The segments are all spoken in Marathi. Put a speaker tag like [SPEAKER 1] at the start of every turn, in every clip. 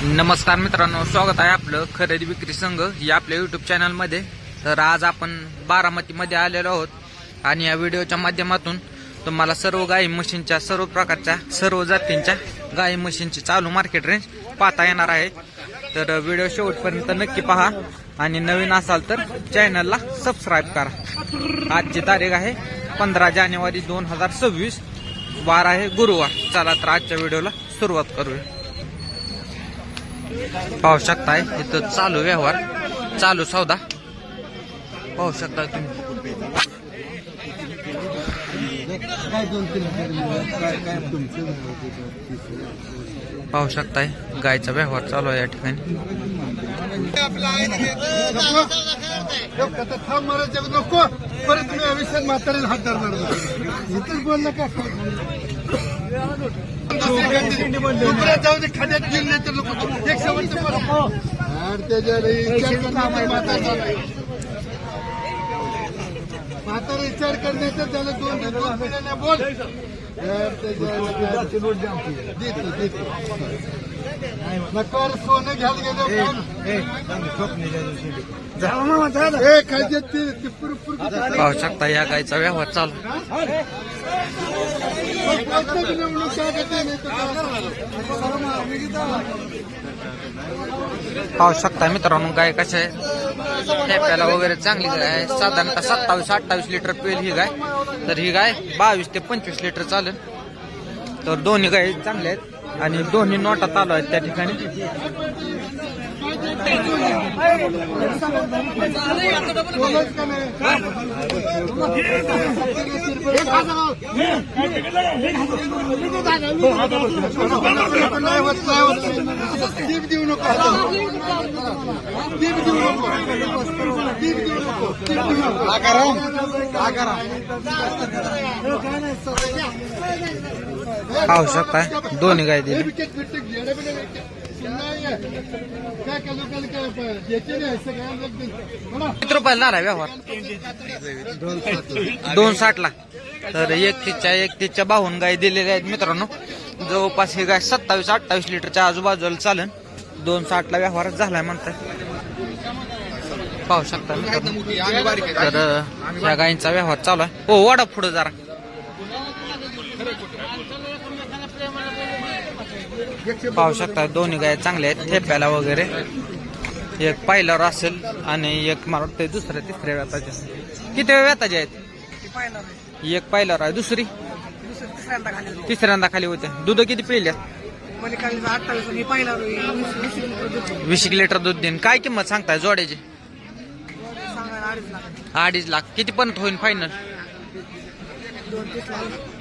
[SPEAKER 1] नमस्कार मित्रांनो, स्वागत आहे आपलं खरेदी विक्री संघ या आपल्या यूट्यूब चॅनलमध्ये। तर आज आपण बारामतीमध्ये आलेलो आहोत आणि या व्हिडिओच्या माध्यमातून तुम्हाला सर्व गाई म्हशींच्या सर्व प्रकारच्या सर्व जातींच्या गाई म्हशींची चालू मार्केट रेंज पाहता येणार आहे। तर व्हिडिओ शेवटपर्यंत नक्की पहा आणि नवीन असाल तर चॅनलला सबस्क्राईब करा। आजची तारीख आहे 15 जानेवारी 2026, वार आहे गुरुवार। चला तर आजच्या व्हिडिओला सुरुवात करूया। पाहू शकताय इथं चालू व्यवहार, चालू सौदा पाहू शकता तुम्ही। पाहू शकताय गायचा व्यवहार चालू आहे या ठिकाणी।
[SPEAKER 2] नको परत तुम्ही आयुष्यात म्हातारेला हात धरणार इथंच बोललं का जाऊ दे खाद्यात गेले तर लोक एक शेवटचं म्हातारा विचार करण्याचं त्याला दोन बोल नकार सोनं घ्यायला गेलो।
[SPEAKER 1] पाहू शकता या गायचा व्यवहार चालू। पाहू शकता मित्रांनो गाय कशा आहे, ठेप्याला वगैरे चांगली गाय आहे। साधारणतः 27-28 लिटर पेल ही गाय। तर ही गाय 22 ते 25 लिटर चालेल। तर दोन्ही गाय चांगल्या आहेत आणि दोन्ही नोटा चालू आहेत त्या ठिकाणी। पाहू शकता दोन्ही गाय दिली। किती रुपयाला झाला व्यवहार? 260 ला। तर 31च्या 52 गाय दिलेल्या आहेत मित्रांनो। जवळपास ही गाय 27-28 लिटरच्या आजूबाजूला चालेल। 260 ला व्यवहार झालाय म्हणतात। पाहू शकता तर या गायींचा व्यवहार चालू आहे। हो वाडा पुढे जरा। पाहू शकता दोन्ही गाय चांगल्या आहेत ठेप्याला वगैरे। एक पायलावर असेल आणि एक मला वाटतं दुसऱ्या तिसऱ्या व्याताच्या। किती व्याताचे आहेत? एक पायलावर आहे, दुसरी तिसऱ्यांदा खाली होते। दूध किती पिल्या? 20 लिटर दूध देईन। काय किंमत सांगताय जोड्याची? 2.5 लाख। किती पर्यंत होईल फायनल?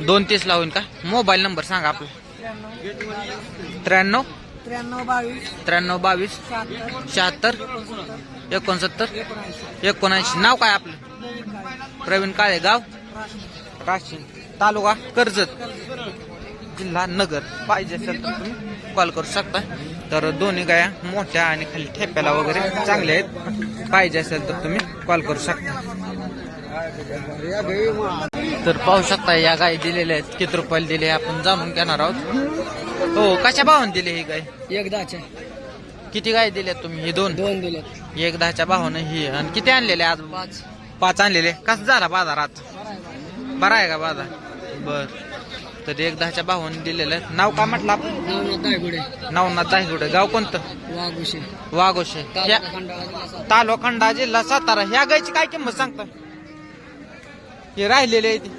[SPEAKER 1] 2.30 ला होईल का? मोबाईल नंबर सांगा आपला। 93 22 76 69 79। नाव काय आपलं? प्रवीण काळे, गाव राशीन, तालुका कर्जत, जिल्हा नगर। पाहिजे असेल तर तुम्ही कॉल करू शकता। तर दोन्ही गाया मोठ्या आणि खाली ठेप्याला वगैरे चांगल्या आहेत। पाहिजे असेल तर तुम्ही कॉल करू शकता। तर पाहू शकता या गाय दिलेल्या आहेत। किती रुपयाला दिले आपण जाणून घेणार आहोत। हो कशा भावाने दिले ही गाय?
[SPEAKER 3] 1.10च्या।
[SPEAKER 1] किती गाय दिल्यात तुम्ही? ही दोन
[SPEAKER 3] दिले।
[SPEAKER 1] 1.10च्या भावाने ही। आणि किती आणलेले आज? 5 आणलेले। कसं झाला बाजार आज? बरा आहे का बाजार? बर। तर 1.10च्या भावाने दिलेलं आहे। नाव काय म्हटलं आपण? नवनाथ दायगुडे। गाव कोणतं? वाघोशे। तालुका खंडा, जिल्हा सातारा। ह्या गायची काय किंमत सांगता? हे राहिलेले आहे ती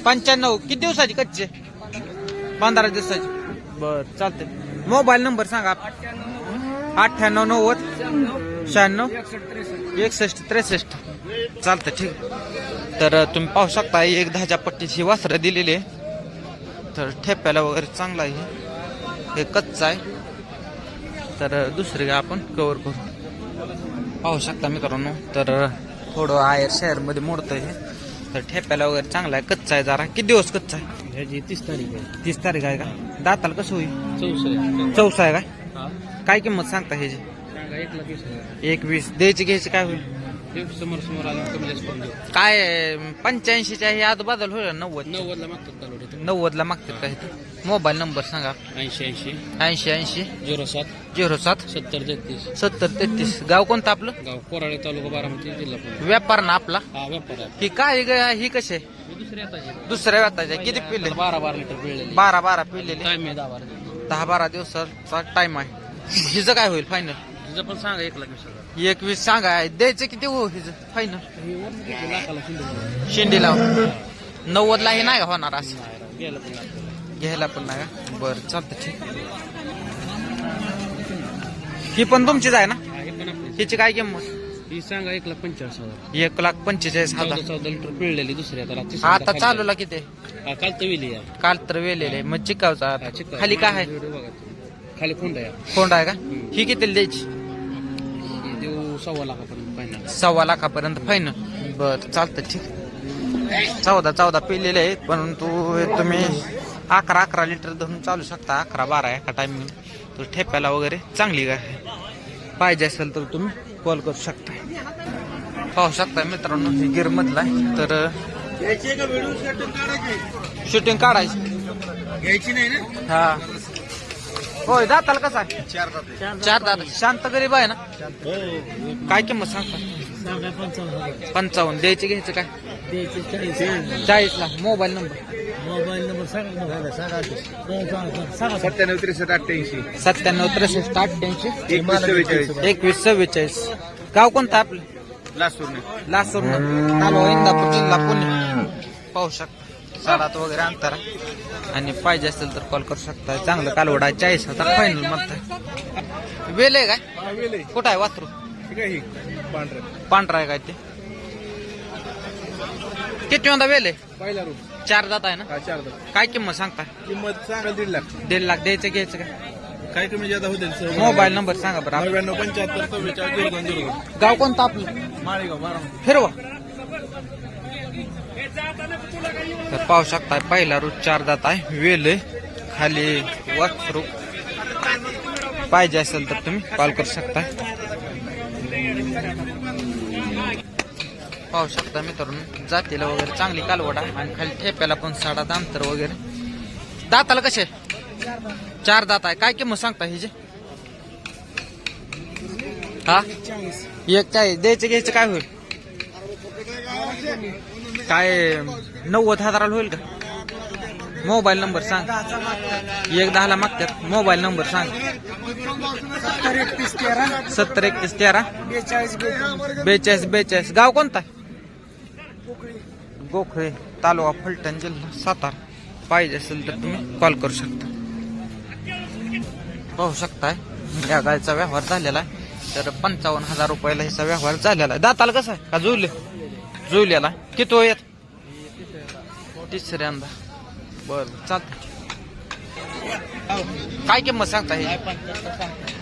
[SPEAKER 1] 95। किती दिवसाची कच्चे? 15 दिवसाची। बर चालते। मोबाईल नंबर सांगा। 98 90 96 61 63। चालतं ठीक। तर तुम्ही पाहू शकता 1.10च्या पट्टीची वासरं दिलेली आहे। तर ठेप्याला वगैरे चांगला आहे। हे कच्चा आहे। तर दुसरी गाय आपण कव्हर करू। पाहू शकता मित्रांनो तर थोडं आयर शहर मध्ये मोडतंय हे। तर ठेप्याला वगैरे चांगला आहे, कच्चा आहे जरा। किती दिवस कच्चा आहे?
[SPEAKER 3] 30 तारीख आहे।
[SPEAKER 1] 30 तारीख आहे का? दाताला कसं होईल? 64 आहे का? काय किंमत सांगता ह्याची? 1.20 द्यायची घ्यायची काय होईल?
[SPEAKER 3] समोर समोर आलं कमी जास्त करून देऊ.
[SPEAKER 1] काय 85च्या हे आज बदल होईल 90
[SPEAKER 3] 90 ला मागतात
[SPEAKER 1] 90 ला मागतात काय मोबाईल नंबर सांगा.
[SPEAKER 3] 80
[SPEAKER 1] 80 80
[SPEAKER 3] 07
[SPEAKER 1] 07
[SPEAKER 3] 70 33.
[SPEAKER 1] 70 33. गाव कोणतं आपलं?
[SPEAKER 3] गाव कोराळे तालुका बारामती जिल्हा पुणे.
[SPEAKER 1] व्यापार ना आपला.
[SPEAKER 3] हा व्यापार आहे.
[SPEAKER 1] ही काय ही कशी आहे?
[SPEAKER 3] ही दुसऱ्या हाताची.
[SPEAKER 1] दुसऱ्या व्यापाच्या किती पिल्ले?
[SPEAKER 3] 12 लिटर पिळलेली.
[SPEAKER 1] 12 पिल्लेले.
[SPEAKER 3] टाइम आहे 10-12.
[SPEAKER 1] 10-12 दिवसाचा टाइम आहे. हिचं काय होईल फायनल?
[SPEAKER 3] तिचं पण सांगा 1,20,000.
[SPEAKER 1] 21 सांगा. द्यायचं किती हो हिचं फायनल?
[SPEAKER 3] हे वरून किती लाखाला शिंदे.
[SPEAKER 1] शेंडीला 90 ला हे नाही होणार असं.
[SPEAKER 3] गेलं पण लागतं.
[SPEAKER 1] घ्यायला पण नाही का? बरं चालतं ठीक. ही पण तुमचीच आहे ना?
[SPEAKER 3] हा, हे पण आपली.
[SPEAKER 1] हिची काय किंमत?
[SPEAKER 3] ही सांगा 1,45,000.
[SPEAKER 1] 1,45,000.
[SPEAKER 3] 14 लिटर पिळलेली दुसऱ्या त्याला.
[SPEAKER 1] आता चालूला किती?
[SPEAKER 3] हा, काल तर विली आहे.
[SPEAKER 1] काल तर वेलेले मग चिकावचा.
[SPEAKER 3] हा, चिक्का.
[SPEAKER 1] खाली काय आहे?
[SPEAKER 3] व्हिडिओ बघा तुम्ही. खाली खोंड आहे.
[SPEAKER 1] कोंड आहे का? ही किती द्यायची?
[SPEAKER 3] ही देऊ 1.25 लाखापर्यंत फायनल.
[SPEAKER 1] 1.25 लाखापर्यंत फायनल. बर चालतं ठीक. 14 पिलेले आहेत परंतु तुम्ही 11 लिटर धरून चालू शकता. 11-12 एका टायमिंग. तर ठेप्याला वगैरे चांगली काय पाहिजे असेल तर तुम्ही कॉल करू शकता. पाहू शकता मित्रांनो हे गिर मधला आहे. तर शूटिंग काढायची
[SPEAKER 2] घ्यायची नाही ना.
[SPEAKER 1] हा होय. दाताला कसा आहे? 4 दात. शांत गरीब आहे ना. काय किंमत सांगता? 55. द्यायचे घ्यायचं काय? 40 ला. Mobile number
[SPEAKER 2] 97 63 88.
[SPEAKER 1] 97 63 88 21 44. गाव कोणतं आपलं? लासूर तालुका इंदापूर जिल्हा पुणे. पाहू शकता साडात वगैरे अंतर आहे. आणि पाहिजे असेल तर कॉल करू शकता. चांगलं कालवड आहे. 40,000 फायनल म्हणताय. वेल आहे काय? कुठं आहे वासरू? पांढरा आहे काय ते? किती वेळा वेल आहे?
[SPEAKER 2] पहिला रूम
[SPEAKER 1] 4 दात आहे ना.
[SPEAKER 2] 4 दात.
[SPEAKER 1] काय किंमत सांगता?
[SPEAKER 2] किंमत सांगा 1.5 लाख.
[SPEAKER 1] 1.5 लाख द्यायचं घ्यायचं काय?
[SPEAKER 2] काय कमी जादा होतील.
[SPEAKER 1] मोबाईल नंबर सांगा बरं.
[SPEAKER 2] 99 75 44 02
[SPEAKER 1] गाव कोणतं आपलं?
[SPEAKER 2] माळेगाव बारामती.
[SPEAKER 1] फिरवा. तर पाहू शकता पहिला रूट 4 दात आहे. वेल आहे. खाली वासरू पाहिजे असेल तर तुम्ही कॉल करू शकता. पाहू शकता मित्रांनो जातीला वगैरे चांगली कालवड आहे. आणि खाली ठेप्याला पण साडा दांतर वगैरे. दाताला कसे? 4 दात आहे. काय किंमत सांगता हिचे? हा 41. द्यायचं घ्यायचं काय होईल? काय 90,000 होईल का? मोबाईल नंबर सांग. 1,10 ला मागतात. मोबाईल नंबर सांग. 70 31 13 42 42. गाव कोणता? गोखळे तालुका फलटण जिल्हा सातारा. पाहिजे असेल तर तुम्ही कॉल करू शकता. पाहू शकताय या गायचा व्यवहार झालेला आहे. तर 55,000 रुपयाला हिचा व्यवहार झालेला आहे. दाताला कसा आहे? का जुळलेला किती येत? तिसऱ्यांदा. बरं चालतं. काय किंमत सांगता हे?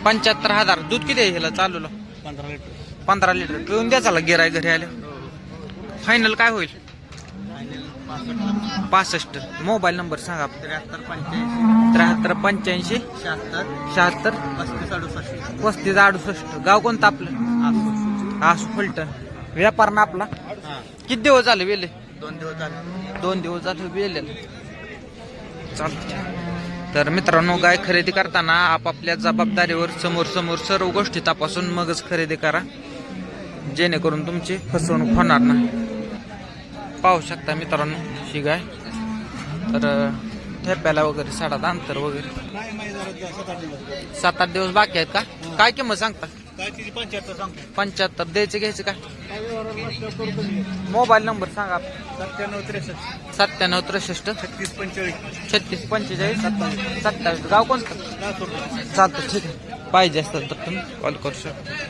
[SPEAKER 1] 75,000. दूध किती आहे ह्याला चालूला? 15 लिटर. पिऊन द्या चला गिराय घरी आले. फायनल काय होईल? 65. मोबाईल नंबर सांगा. 73 85 76 35 68. गाव कोणतं आपलं? आसू फलटण. व्यापार ना आपला. किती दिवस झाले वेले? 2 दिवस झाले वेले. चालतं. तर मित्रांनो गाय खरेदी करताना आपापल्या जबाबदारीवर समोर सर्व गोष्टी तपासून मगच खरेदी करा. जेणेकरून तुमची फसवणूक होणार नाही. पाहू शकता मित्रांनो ही गाय. तर ठेप्याला वगैरे साडा अंतर वगैरे 7-8 दिवस बाकी आहेत का? काय किंमत सांगता? 75. द्यायचे घ्यायचे काय? मोबाईल नंबर सांगा. 97 63 36 45 27. गाव कोणतं? चालतं ठीक आहे. पाहिजे असेल तर तुम्ही कॉल करू शकता.